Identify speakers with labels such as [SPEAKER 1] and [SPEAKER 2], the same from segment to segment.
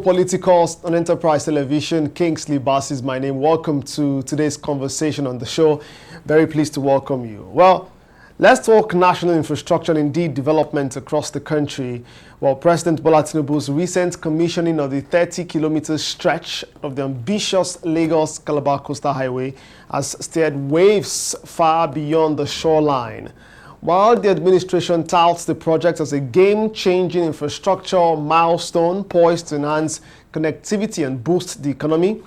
[SPEAKER 1] Politicals on Enterprise Television. Kingsley Bass is my name. Welcome to today's conversation on the show. Very pleased to welcome you. Well, let's talk national infrastructure and indeed development across the country. Well, President Bola Tinubu's recent commissioning of the 30-kilometer stretch of the ambitious Lagos-Calabar coastal highway has steered waves far beyond the shoreline. While the administration touts the project as a game-changing infrastructure milestone poised to enhance connectivity and boost the economy,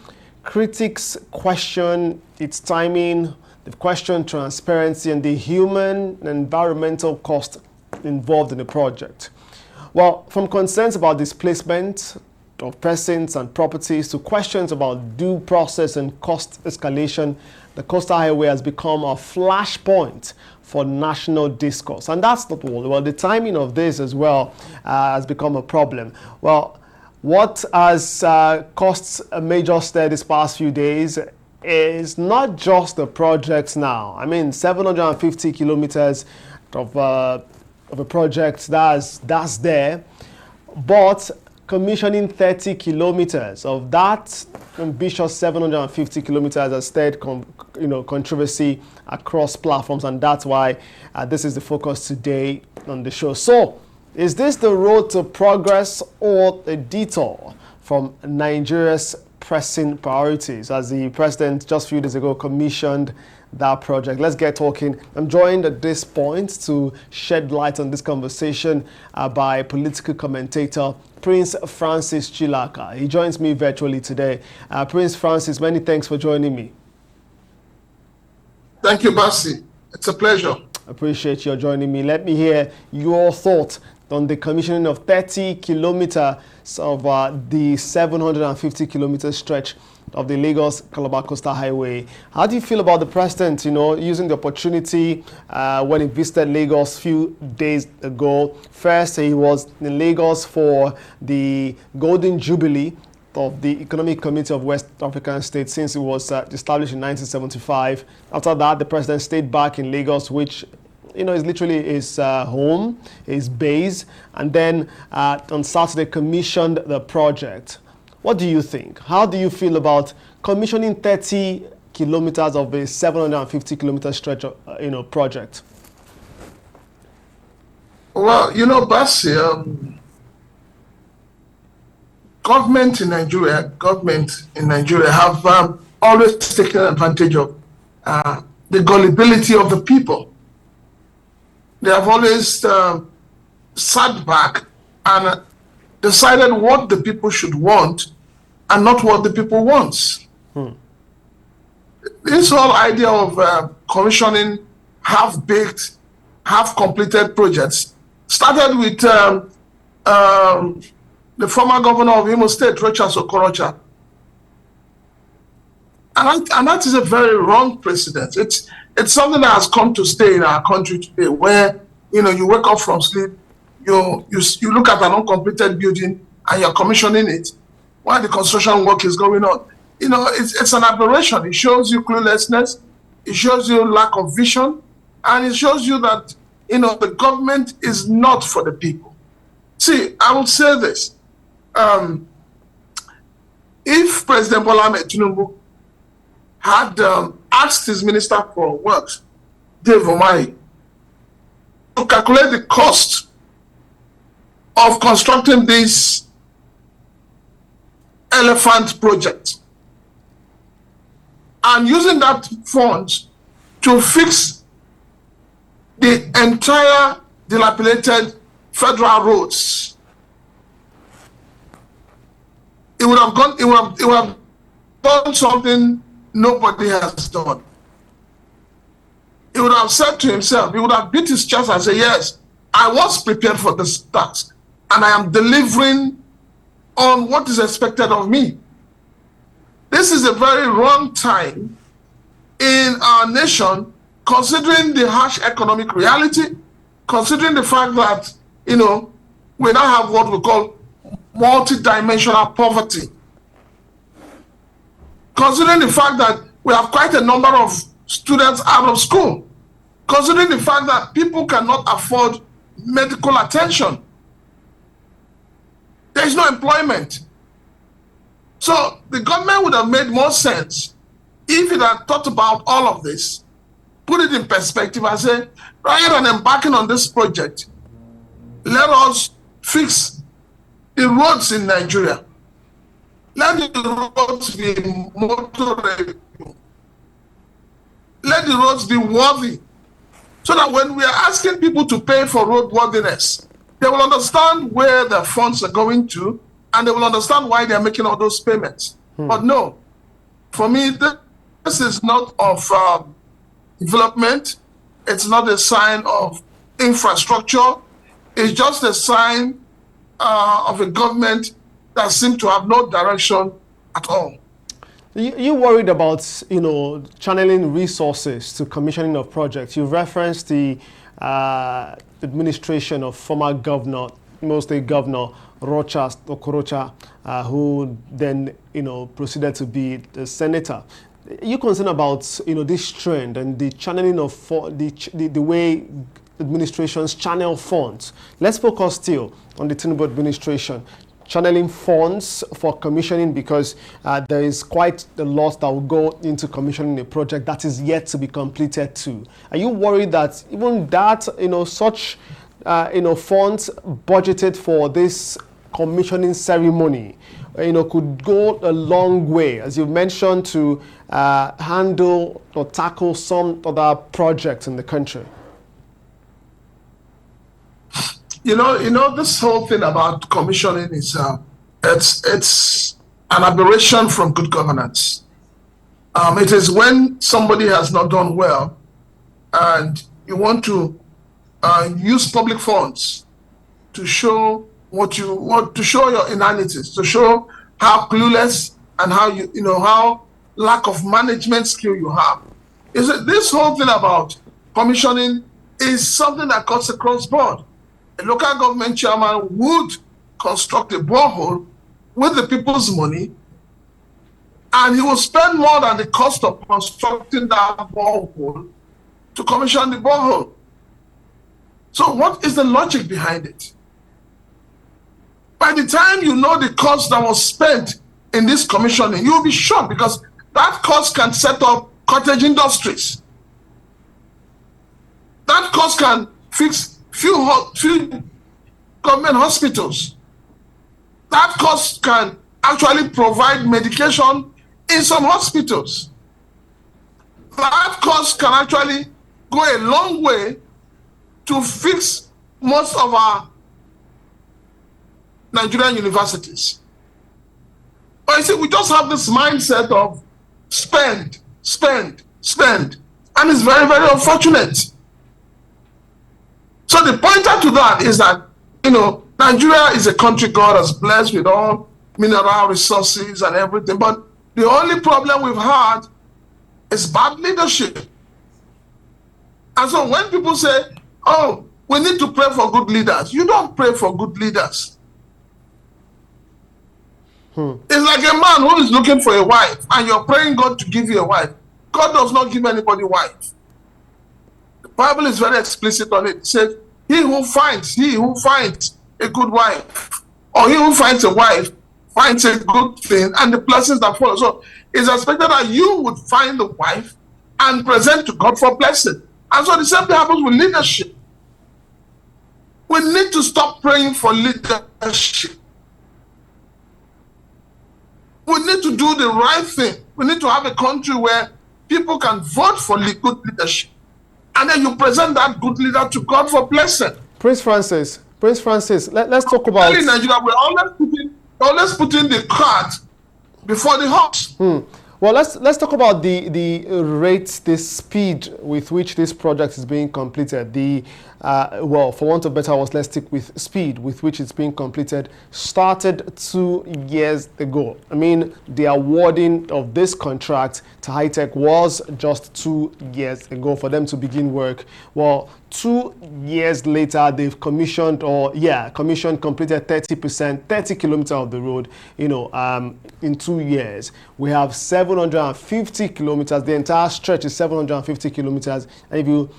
[SPEAKER 1] critics question its timing, they've questioned transparency and the human and environmental cost involved in the project. Well, from concerns about displacement of persons and properties to questions about due process and cost escalation, the coastal highway has become a flashpoint for national discourse. And that's not all. Well, the timing of this as well has become a problem. Well, what has caused a major stir this past few days is not just the projects now. I mean, 750 kilometers of a project that's there, but commissioning 30 kilometers of that ambitious 750 kilometers has stirred controversy across platforms, and that's why this is the focus today on the show. So, is this the road to progress or a detour from Nigeria's pressing priorities, as the president just a few days ago commissioned that project? Let's get talking. I'm joined at this point to shed light on this conversation by political commentator Prince Francis Chilaka. He joins me virtually today. Prince Francis, many thanks for joining me.
[SPEAKER 2] Thank you, Basi. It's a pleasure.
[SPEAKER 1] Appreciate you joining me. Let me hear your thought on the commissioning of 30 kilometers of the 750 kilometer stretch of the Lagos-Calabar coastal highway. How do you feel about the president, using the opportunity when he visited Lagos a few days ago? First, he was in Lagos for the Golden Jubilee of the Economic Community of West African States since it was established in 1975. After that, the president stayed back in Lagos, which is literally his home, his base, and then on Saturday commissioned the project. What do you think? How do you feel about commissioning 30 kilometers of a 750 kilometer stretch project?
[SPEAKER 2] Well, Basi, government in Nigeria have always taken advantage of the gullibility of the people. They have always sat back and decided what the people should want and not what the people want. This whole idea of commissioning half-baked, half-completed projects started with the former governor of Imo State, Rochas Okorocha. And that is a very wrong precedent. It's something that has come to stay in our country today, where you wake up from sleep, you look at an uncompleted building and you're commissioning it while the construction work is going on. It's an aberration. It shows you cluelessness, it shows you lack of vision, and it shows you that the government is not for the people. See, I would say this. If President Bola Ahmed Tinubu had asked his Minister for Works, Dave Omai, to calculate the cost of constructing this elephant project and using that funds to fix the entire dilapidated federal roads, it would have done something nobody has done. He would have said to himself, he would have beat his chest and said, yes, I was prepared for this task and I am delivering on what is expected of me. This is a very wrong time in our nation, considering the harsh economic reality, considering the fact that, we now have what we call multidimensional poverty, considering the fact that we have quite a number of students out of school, considering the fact that people cannot afford medical attention. There is no employment. So the government would have made more sense if it had thought about all of this, put it in perspective and say, rather than embarking on this project, let us fix the roads in Nigeria. Let the roads be motorable. Let the roads be worthy. So that when we are asking people to pay for roadworthiness, they will understand where their funds are going to, and they will understand why they are making all those payments. But no, for me, this is not of development. It's not a sign of infrastructure. It's just a sign of a government that seems to have no direction at all.
[SPEAKER 1] You worried about, channeling resources to commissioning of projects. You referenced the administration of former governor, Imo State Governor Rochas Okorocha, who then, proceeded to be the senator. Are you concerned about, this trend and the channeling of the way administrations channel funds? Let's focus still on the Tinubu administration. Channeling funds for commissioning, because there is quite a lot that will go into commissioning a project that is yet to be completed too. Are you worried that even that, such, funds budgeted for this commissioning ceremony, could go a long way, as you mentioned, to handle or tackle some other projects in the country?
[SPEAKER 2] This whole thing about commissioning is it's an aberration from good governance. It is when somebody has not done well, and you want to use public funds to show to show your inanities, to show how clueless and how how lack of management skill you have. Is that this whole thing about commissioning is something that cuts across board. A local government chairman would construct a borehole with the people's money, and he will spend more than the cost of constructing that borehole to commission the borehole. So what is the logic behind it? By the time you know the cost that was spent in this commissioning, you'll be shocked, because that cost can set up cottage industries. That cost can fix few government hospitals. That cost can actually provide medication in some hospitals. That cost can actually go a long way to fix most of our Nigerian universities. But you see, we just have this mindset of spend, spend, spend. And it's very, very unfortunate. So the pointer to that is that, Nigeria is a country God has blessed with all mineral resources and everything. But the only problem we've had is bad leadership. And so when people say, oh, we need to pray for good leaders, you don't pray for good leaders. It's like a man who is looking for a wife, and you're praying God to give you a wife. God does not give anybody a wife. The Bible is very explicit on it. It says, he who finds a good wife, or he who finds a wife, finds a good thing, and the blessings that follow. So it's expected that you would find a wife and present to God for blessing. And so the same thing happens with leadership. We need to stop praying for leadership. We need to do the right thing. We need to have a country where people can vote for good leadership. And then you present that good leader to God for blessing.
[SPEAKER 1] Prince Francis, let's talk about...
[SPEAKER 2] In Nigeria, we're always putting the cart before the horse.
[SPEAKER 1] Well, let's talk about the rate, the speed with which this project is being completed. For want of better words, let's stick with speed with which it's being completed. Started 2 years ago. I mean, the awarding of this contract to High Tech was just 2 years ago for them to begin work. Well, 2 years later, they've completed 30%, 30 kilometers of the road, in 2 years. We have 750 kilometers. The entire stretch is 750 kilometers. And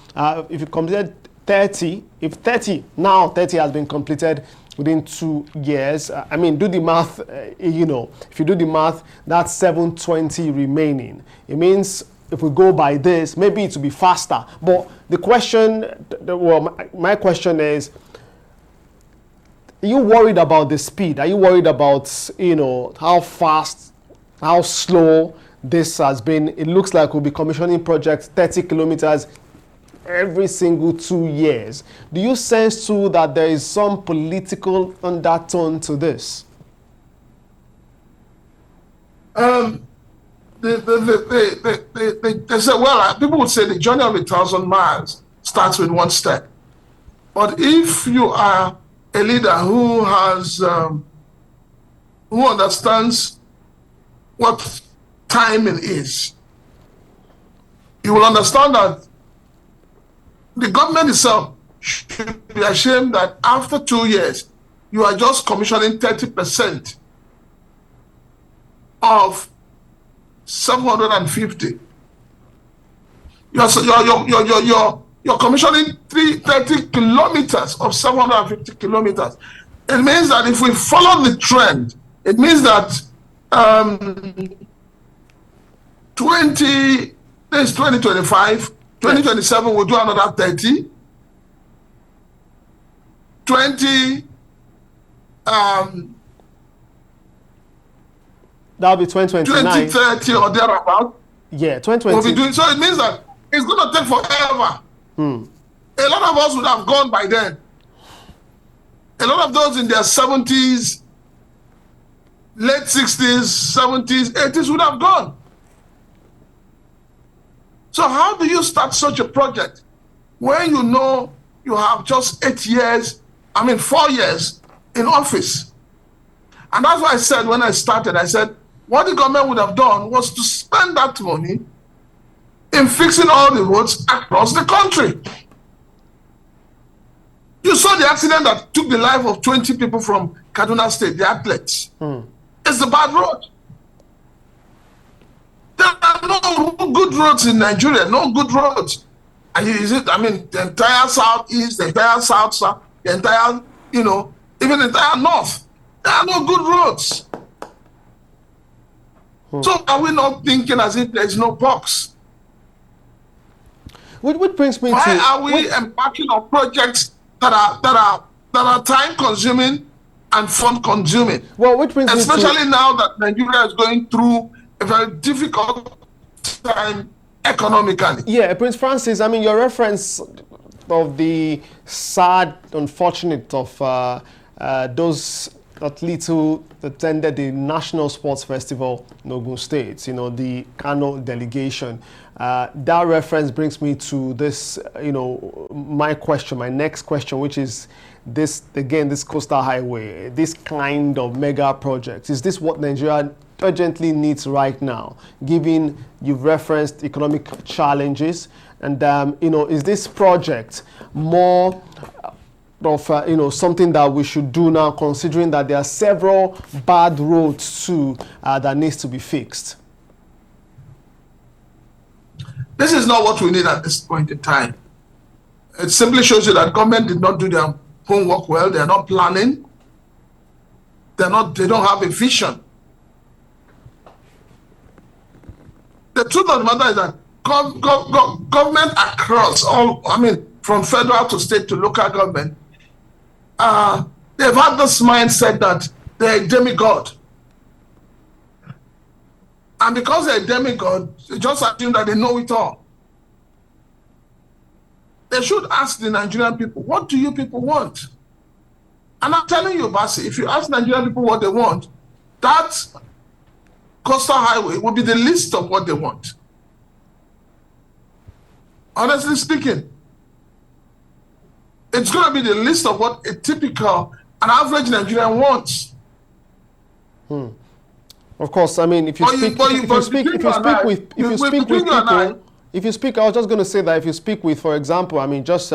[SPEAKER 1] if you completed 30 has been completed, within 2 years. I mean, do the math, if you do the math, that's 720 remaining. It means if we go by this, maybe it will be faster. But the question, my question is, are you worried about the speed? Are you worried about, how fast, how slow this has been? It looks like we'll be commissioning projects 30 kilometers every single 2 years. Do you sense too that there is some political undertone to this?
[SPEAKER 2] They say, well, people would say the journey of 1,000 miles starts with one step. But if you are a leader who has, who understands what timing is, you will understand that the government itself should be ashamed that after 2 years, you are just commissioning 30% of 750. You're commissioning 30 kilometers of 750 kilometers. It means that if we follow the trend, it means that 2025, 2027 we'll do another 30. 20
[SPEAKER 1] that'll be 2029.
[SPEAKER 2] 2030 or thereabout.
[SPEAKER 1] Yeah, 2020.
[SPEAKER 2] We'll be doing, so it means that it's going to take forever. A lot of us would have gone by then. A lot of those in their 70s, late 60s, 70s, 80s would have gone. So how do you start such a project when you know you have just 4 years in office? And that's why I said when I started, I said, what the government would have done was to spend that money in fixing all the roads across the country. You saw the accident that took the life of 20 people from Kaduna State, the athletes. It's the bad road. There are no good roads in Nigeria, no good roads. And the entire southeast, the entire south, the entire, even the entire north. There are no good roads. So are we not thinking as if there is no box?
[SPEAKER 1] Which brings me
[SPEAKER 2] Why are we embarking on projects that are time consuming and fund consuming?
[SPEAKER 1] Well, which brings
[SPEAKER 2] especially now that Nigeria is going through a very difficult time economically.
[SPEAKER 1] Yeah, Prince Francis, your reference of the sad, unfortunate of those athletes who attended the National Sports Festival in Ogun State, the Kano delegation. That reference brings me to this, my next question, which is this coastal highway, this kind of mega project. Is this what Nigeria urgently needs right now, given you've referenced economic challenges? And, is this project more of something that we should do now, considering that there are several bad roads too that needs to be fixed?
[SPEAKER 2] This is not what we need at this point in time. It simply shows you that government did not do their homework well. They are not planning. They don't have a vision. The truth of the matter is that government across from federal to state to local government, they've had this mindset that they're a demigod. And because they're a demigod, they just assume that they know it all. They should ask the Nigerian people, what do you people want? And I'm telling you, Basi, if you ask Nigerian people what they want, that coastal highway will be the list of what they want. Honestly speaking, it's going to be the list of what an average Nigerian wants.
[SPEAKER 1] Of course, I was just going to say that if you speak with, for example,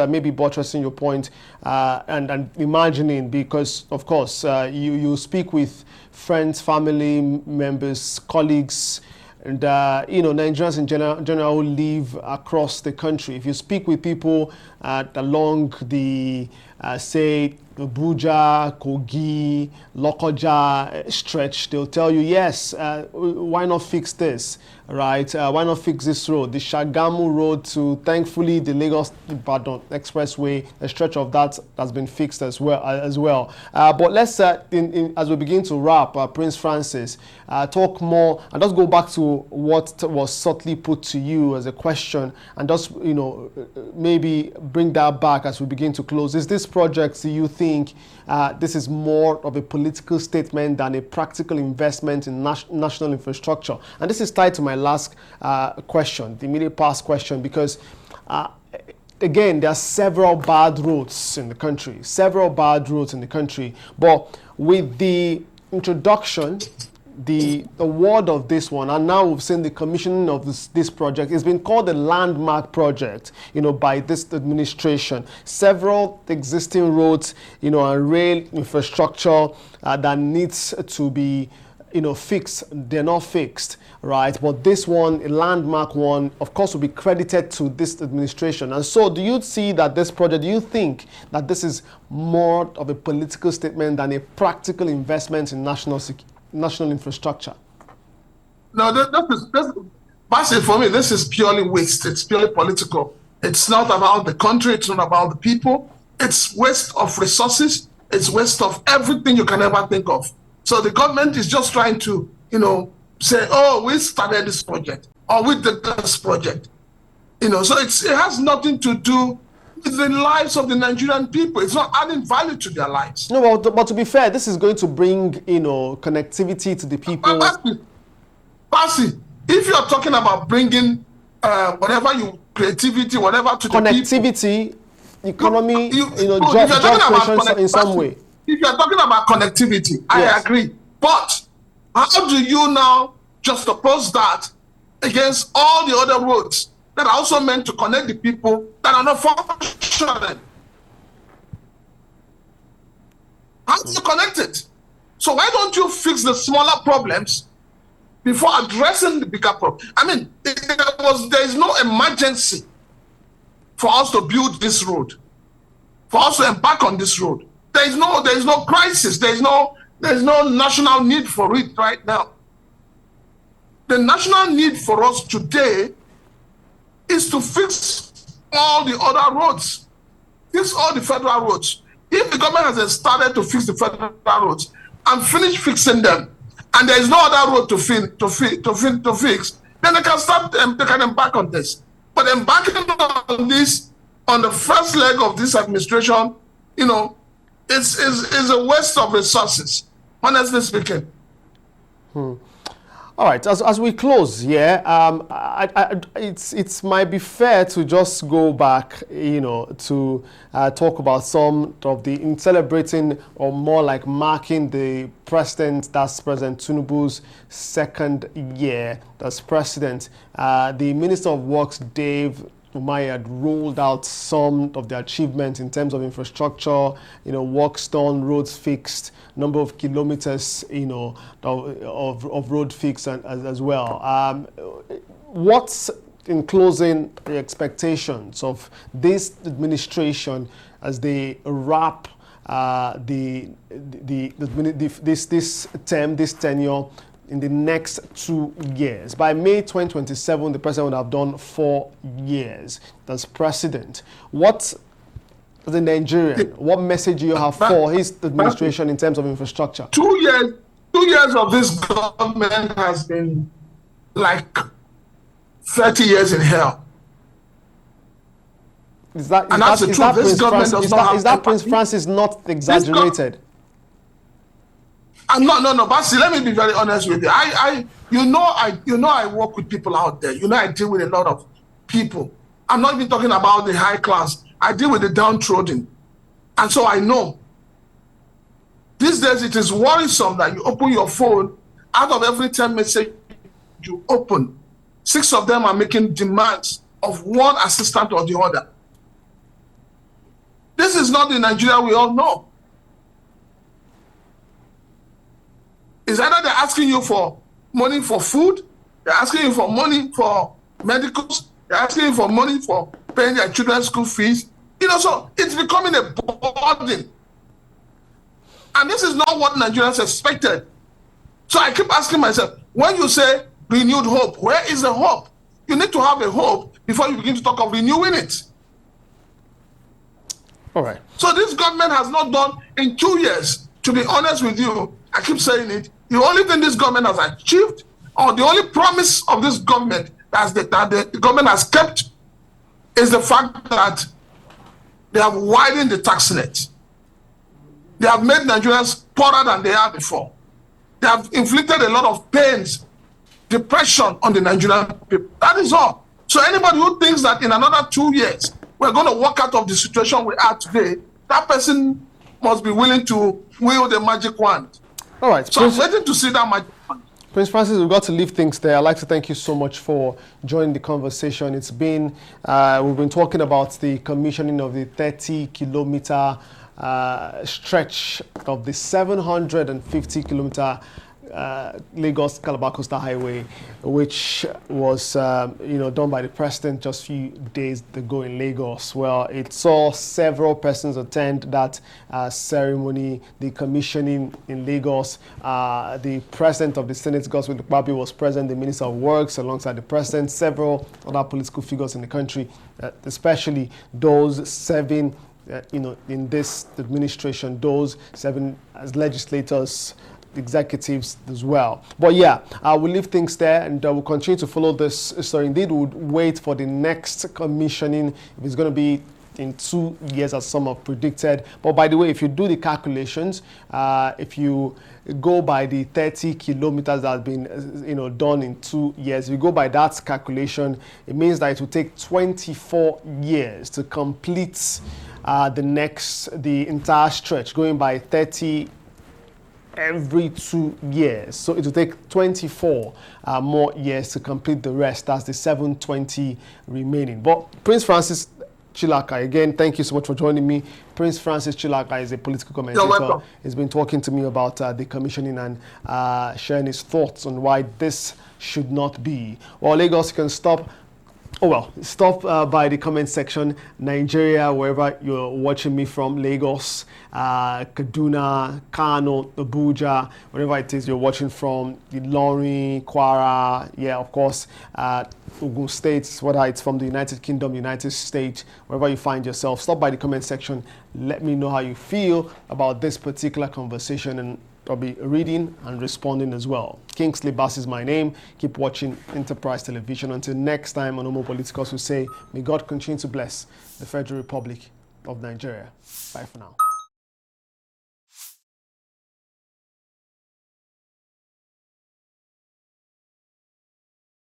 [SPEAKER 1] maybe buttressing your point and imagining, because of course you speak with friends, family members, colleagues, and Nigerians in general who live across the country. If you speak with people along the say, Abuja, Kogi, Lokoja stretch, they'll tell you, yes, why not fix this, right? Why not fix this road? The Shagamu road to, thankfully, the Lagos-Ibadan expressway, a stretch of that has been fixed as well. But let's, as we begin to wrap, Prince Francis, talk more, and just go back to what was subtly put to you as a question, and just, maybe bring that back as we begin to close. Is this project, do you think, this is more of a political statement than a practical investment in national infrastructure? And this is tied to my last question, the immediate past question, because again, there are several bad roads in the country, but with the introduction, the award of this one, and now we've seen the commissioning of this project. It's been called a landmark project, by this administration. Several existing roads, and rail infrastructure that needs to be, fixed. They're not fixed, right? But this one, a landmark one, of course, will be credited to this administration. And so, do you see that this project? Do you think that this is more of a political statement than a practical investment in national infrastructure?
[SPEAKER 2] No, that's for me, this is purely waste. It's purely political. It's not about the country. It's not about the people. It's waste of resources. It's waste of everything you can ever think of. So the government is just trying to, say, oh, we started this project, or we did this project. So it has nothing to do with the lives of the Nigerian people. It's not adding value to their lives.
[SPEAKER 1] No, but to be fair, this is going to bring, connectivity to the people.
[SPEAKER 2] Basi, if you're talking about bringing creativity, whatever to
[SPEAKER 1] connectivity,
[SPEAKER 2] the people,
[SPEAKER 1] economy, job creation in some way.
[SPEAKER 2] If you're talking about connectivity, I agree. But how do you now juxtapose that against all the other roads that are also meant to connect the people that are not functioning? How do you connect it? So why don't you fix the smaller problems before addressing the bigger problem? I mean, there is no emergency for us to build this road, for us to embark on this road. There is no crisis. There is no national need for it right now. The national need for us today is to fix all the other roads, fix all the federal roads. If the government has started to fix the federal roads and finish fixing them, and there is no other road to fix, then they can start. They can embark on this. But embarking on this on the first leg of this administration, is a waste of resources, honestly speaking.
[SPEAKER 1] All right, as we close here, it might be fair to just go back, to talk about some of in celebrating, or more like marking the that's President Tinubu's second year as president. The Minister of Works, Dave Umahi, had rolled out some of the achievements in terms of infrastructure, works done, roads fixed, number of kilometers, of road fixed as well. What's, in closing, the expectations of this administration as they wrap this tenure in the next 2 years? By May 2027, the president would have done 4 years as president. What, as a Nigerian, what message do you have for his administration in terms of infrastructure?
[SPEAKER 2] 2 years of this government has been like 30 years in hell.
[SPEAKER 1] Is that Prince Francis not exaggerated?
[SPEAKER 2] No, but let me be very honest with you. I work with people out there. I deal with a lot of people. I'm not even talking about the high class. I deal with the downtrodden. And so I know. These days it is worrisome that you open your phone, out of every 10 messages you open, 6 of them are making demands of one assistant or the other. This is not the Nigeria we all know. It's either they're asking you for money for food, they're asking you for money for medicals, they're asking you for money for paying their children's school fees, So it's becoming a burden. And this is not what Nigerians expected. So I keep asking myself, when you say renewed hope, where is the hope? You need to have a hope before you begin to talk of renewing it.
[SPEAKER 1] All right.
[SPEAKER 2] So this government has not done in 2 years, to be honest with you, I keep saying it, the only thing this government has achieved, or the only promise of this government that the government has kept, is the fact that they have widened the tax net. They have made Nigerians poorer than they are before. They have inflicted a lot of pains, depression on the Nigerian people. That is all. So anybody who thinks that in another 2 years, we're going to walk out of the situation we are today, that person must be willing to wield the magic wand.
[SPEAKER 1] All right.
[SPEAKER 2] So I'm waiting to see that magic wand.
[SPEAKER 1] Prince Francis, we've got to leave things there. I'd like to thank you so much for joining the conversation. It's been, we've been talking about the commissioning of the 30-kilometer stretch of the 750-kilometer Lagos-Calabar Coastal Highway, which was done by the president just a few days ago in Lagos. Well, it saw several persons attend that ceremony, the commissioning in Lagos. The president of the Senate, Godswill Akpabio, was present, the Minister of Works alongside the president, several other political figures in the country, especially those serving in this administration, those serving as legislators, executives as well. But yeah, we'll leave things there, and we'll continue to follow this story. Indeed, we'll wait for the next commissioning, if it's going to be in 2 years as some have predicted. But by the way, if you do the calculations, if you go by the 30 kilometers that have been done in 2 years, if you go by that calculation, it means that it will take 24 years to complete the entire stretch, going by 30 every 2 years. So it will take 24 more years to complete the rest. That's the 720 remaining. But Prince Francis Chilaka, again, thank you so much for joining me. Prince Francis Chilaka is a political commentator. He's been talking to me about the commissioning and sharing his thoughts on why this should not be. Well, Lagos, you can stop. Stop by the comment section. Nigeria, wherever you're watching me from, Lagos, Kaduna, Kano, Abuja, wherever it is you're watching from, Ilorin, Kwara, of course, Ogun State, whether it's from the United Kingdom, United States, wherever you find yourself, stop by the comment section. Let me know how you feel about this particular conversation, and I'll be reading and responding as well. Kingsley Bass is my name. Keep watching Enterprise Television. Until next time on Homo Politicus, we say, may God continue to bless the Federal Republic of Nigeria. Bye for now.